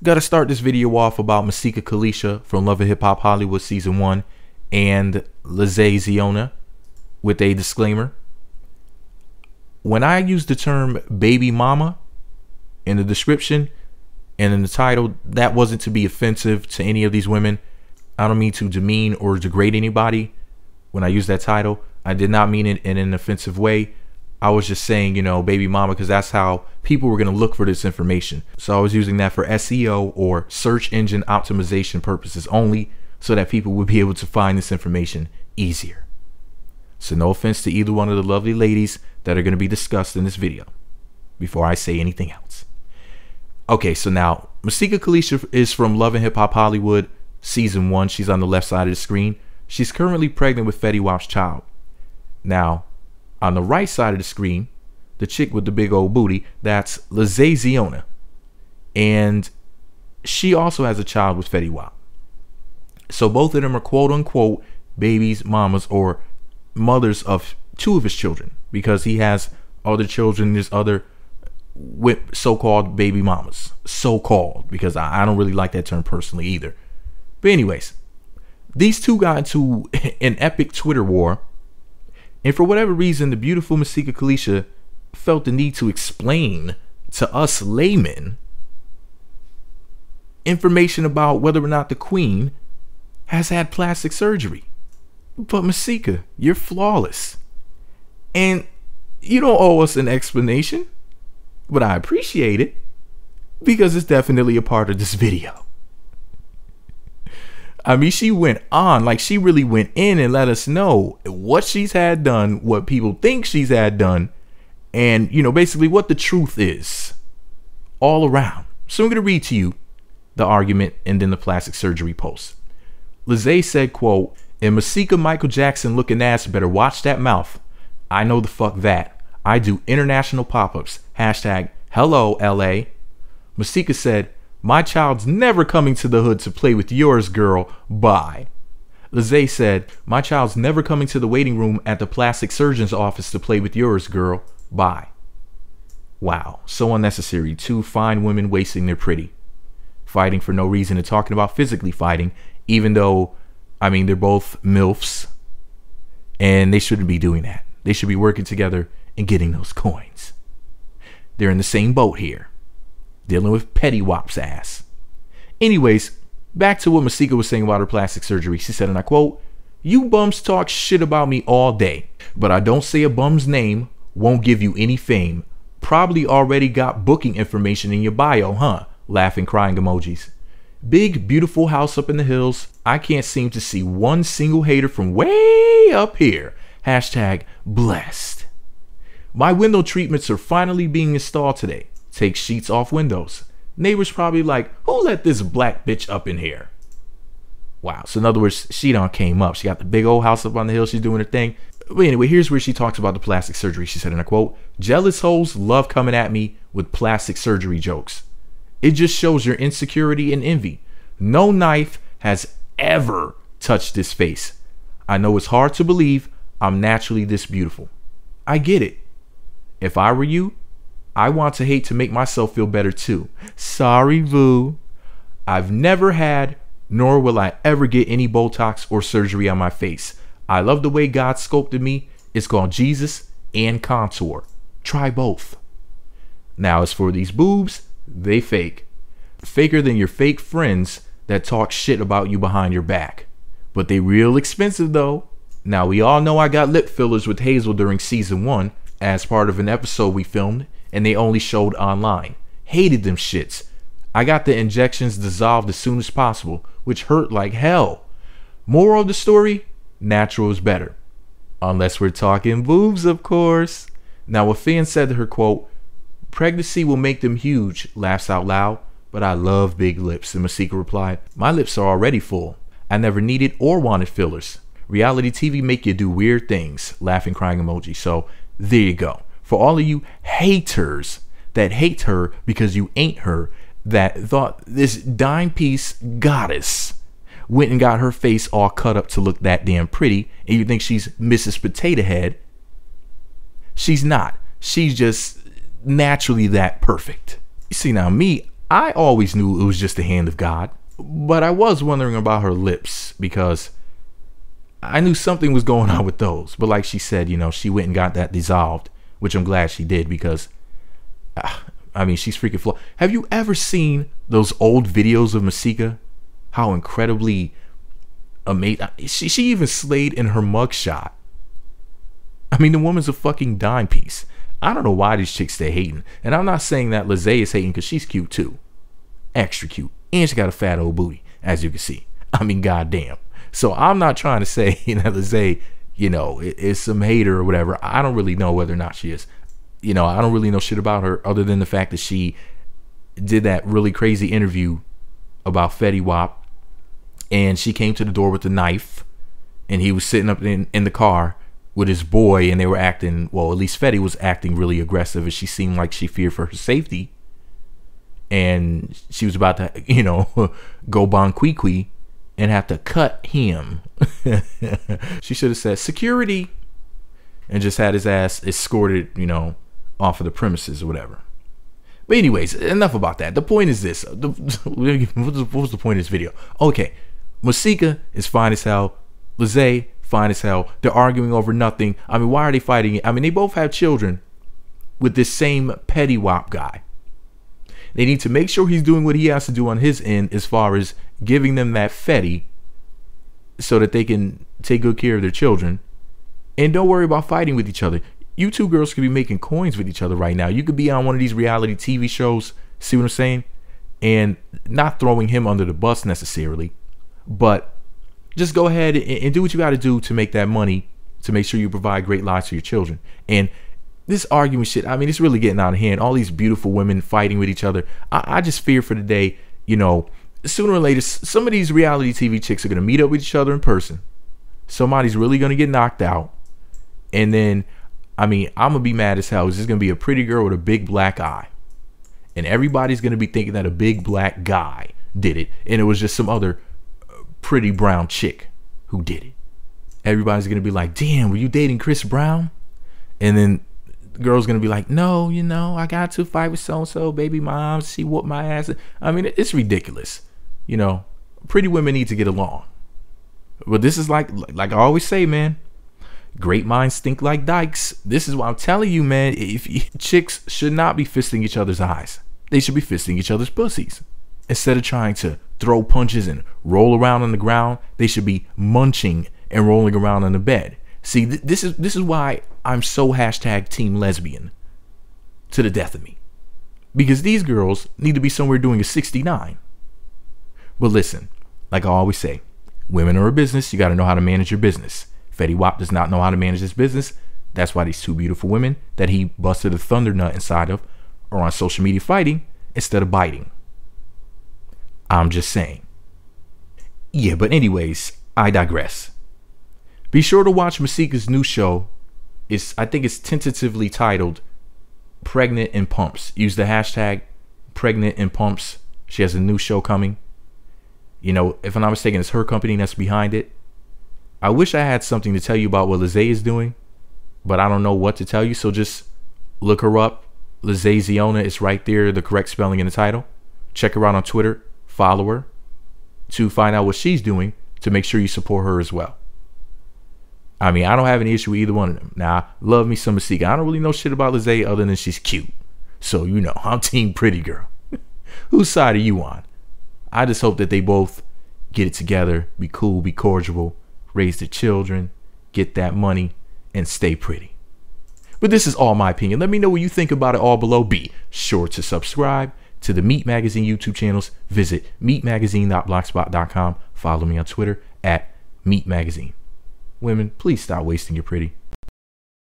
Gotta start this video off about Masika Kalysha from Love and Hip Hop Hollywood Season 1 and Lezhae Zeona with a disclaimer. When I use the term baby mama in the description and in the title, that wasn't to be offensive to any of these women. I don't mean to demean or degrade anybody. When I use that title, I did not mean it in an offensive way. I was just saying, you know, baby mama, because that's how people were going to look for this information. So I was using that for SEO or search engine optimization purposes only, so that people would be able to find this information easier. So no offense to either one of the lovely ladies that are going to be discussed in this video before I say anything else. Okay, so now Masika Kalysha is from Love and Hip Hop Hollywood Season 1. She's on the left side of the screen. She's currently pregnant with Fetty Wap's child. Now, on the right side of the screen, the chick with the big old booty, that's Lezhae Zeona. And she also has a child with Fetty Wap. So both of them are quote unquote babies, mamas, or mothers of two of his children, because he has other children. There's other so-called baby mamas. So-called, because I don't really like that term personally either. But anyways, these two got into an epic Twitter war. And for whatever reason, the beautiful Masika Kalysha felt the need to explain to us laymen information about whether or not the queen has had plastic surgery. But Masika, you're flawless. And you don't owe us an explanation, but I appreciate it because it's definitely a part of this video. I mean, she went on, like she really went in and let us know what she's had done, what people think she's had done, and, you know, basically what the truth is all around. So I'm going to read to you the argument and then the plastic surgery post. Lezhae said, quote, "And Masika Michael Jackson looking ass better watch that mouth. I know the fuck that. I do international pop-ups. Hashtag hello LA. Masika said, my child's never coming to the hood to play with yours, girl. Bye. Lezhae said, my child's never coming to the waiting room at the plastic surgeon's office to play with yours, girl. Bye." Wow, so unnecessary. Two fine women wasting their pretty, fighting for no reason and talking about physically fighting, even though, I mean, they're both MILFs and they shouldn't be doing that. They should be working together and getting those coins. They're in the same boat here, dealing with Fetty Wap's ass. Anyways, back to what Masika was saying about her plastic surgery. She said, and I quote, "You bums talk shit about me all day, but I don't say a bum's name, won't give you any fame. Probably already got booking information in your bio, huh?" Laughing, crying emojis. "Big, beautiful house up in the hills. I can't seem to see one single hater from way up here. Hashtag blessed. My window treatments are finally being installed today. Take sheets off windows. Neighbors probably like, who let this black bitch up in here?" Wow. So in other words, she done came up. She got the big old house up on the hill. She's doing her thing. But anyway, here's where she talks about the plastic surgery. She said, and I quote, "Jealous hoes love coming at me with plastic surgery jokes. It just shows your insecurity and envy. No knife has ever touched this face. I know it's hard to believe I'm naturally this beautiful. I get it. If I were you, I want to hate to make myself feel better too. Sorry, boo. I've never had, nor will I ever get any Botox or surgery on my face. I love the way God sculpted me. It's called Jesus and contour. Try both. Now, as for these boobs, they fake. Faker than your fake friends that talk shit about you behind your back. But they real expensive though. Now, we all know I got lip fillers with Hazel during Season 1 as part of an episode we filmed, and they only showed online. Hated them shits. I got the injections dissolved as soon as possible, which hurt like hell. Moral of the story, natural is better. Unless we're talking boobs, of course. Now, a fan said to her, quote, "Pregnancy will make them huge," laughs out loud, "but I love big lips." And Masika replied, "My lips are already full. I never needed or wanted fillers. Reality TV make you do weird things." Laughing, crying emoji. So there you go. For all of you haters that hate her because you ain't her, that thought this dime piece goddess went and got her face all cut up to look that damn pretty, and you think she's Mrs. Potato Head, she's not. She's just naturally that perfect. You see, now me, I always knew it was just the hand of God, but I was wondering about her lips because I knew something was going on with those. But like she said, you know, she went and got that dissolved, which I'm glad she did because, I mean, she's freaking flawed. Have you ever seen those old videos of Masika? How incredibly amazing. She even slayed in her mugshot. I mean, the woman's a fucking dime piece. I don't know why these chicks stay hating. And I'm not saying that Lezhae is hating because she's cute too. Extra cute. And she got a fat old booty, as you can see. I mean, goddamn. So I'm not trying to say that Lezhae, you know, is some hater or whatever. I don't really know whether or not she is. You know, I don't really know shit about her other than the fact that she did that really crazy interview about Fetty Wap. And she came to the door with the knife. And he was sitting up in the car with his boy, and they were acting, well, at least Fetty was acting really aggressive, and she seemed like she feared for her safety. And she was about to, you know, go bon qui and have to cut him. She should have said security and just had his ass escorted, you know, off of the premises or whatever. But anyways, enough about that. The point is this. What was the point of this video? Okay, Masika is fine as hell. Lezhae, fine as hell. They're arguing over nothing. I mean, why are they fighting? I mean, they both have children with this same petty wop guy. They need to make sure he's doing what he has to do on his end as far as giving them that Fetty so that they can take good care of their children. And don't worry about fighting with each other. You two girls could be making coins with each other right now. You could be on one of these reality TV shows, see what I'm saying? And not throwing him under the bus necessarily, but just go ahead and do what you got to do to make that money, to make sure you provide great lives for your children. And this argument shit, I mean, it's really getting out of hand. All these beautiful women fighting with each other. I just fear for the day, you know, sooner or later, some of these reality TV chicks are going to meet up with each other in person. Somebody's really going to get knocked out. And then, I mean, I'm going to be mad as hell. It's just going to be a pretty girl with a big black eye. And everybody's going to be thinking that a big black guy did it. And it was just some other pretty brown chick who did it. Everybody's going to be like, damn, were you dating Chris Brown? And then the girl's going to be like, no, you know, I got to fight with so-and-so, baby mom. She whooped my ass. I mean, it's ridiculous. You know, pretty women need to get along. But this is like I always say, man, great minds think like dykes. This is what I'm telling you, man. Chicks should not be fisting each other's eyes. They should be fisting each other's pussies. Instead of trying to throw punches and roll around on the ground, they should be munching and rolling around on the bed. See, this is why I'm so hashtag team lesbian to the death of me. Because these girls need to be somewhere doing a 69. But listen, like I always say, women are a business. You got to know how to manage your business. Fetty Wap does not know how to manage his business. That's why these two beautiful women that he busted a thunder nut inside of are on social media fighting instead of biting. I'm just saying. Yeah, but anyways, I digress. Be sure to watch Masika's new show. I think it's tentatively titled Pregnant in Pumps. Use the hashtag Pregnant in Pumps. She has a new show coming. You know, if I'm not mistaken, it's her company that's behind it. I wish I had something to tell you about what Lezhae is doing, but I don't know what to tell you. So just look her up. Lezhae Zeona is right there, the correct spelling in the title. Check her out on Twitter. Follow her to find out what she's doing to make sure you support her as well. I mean, I don't have any issue with either one of them. Now, love me some Masika. I don't really know shit about Lezhae other than she's cute. So, you know, I'm team pretty girl. Whose side are you on? I just hope that they both get it together, be cool, be cordial, raise their children, get that money, and stay pretty. But this is all my opinion. Let me know what you think about it all below. Be sure to subscribe to the Meat Magazine YouTube channels. Visit meatmagazine.blogspot.com. Follow me on Twitter @meatmagazine. Women, please stop wasting your pretty.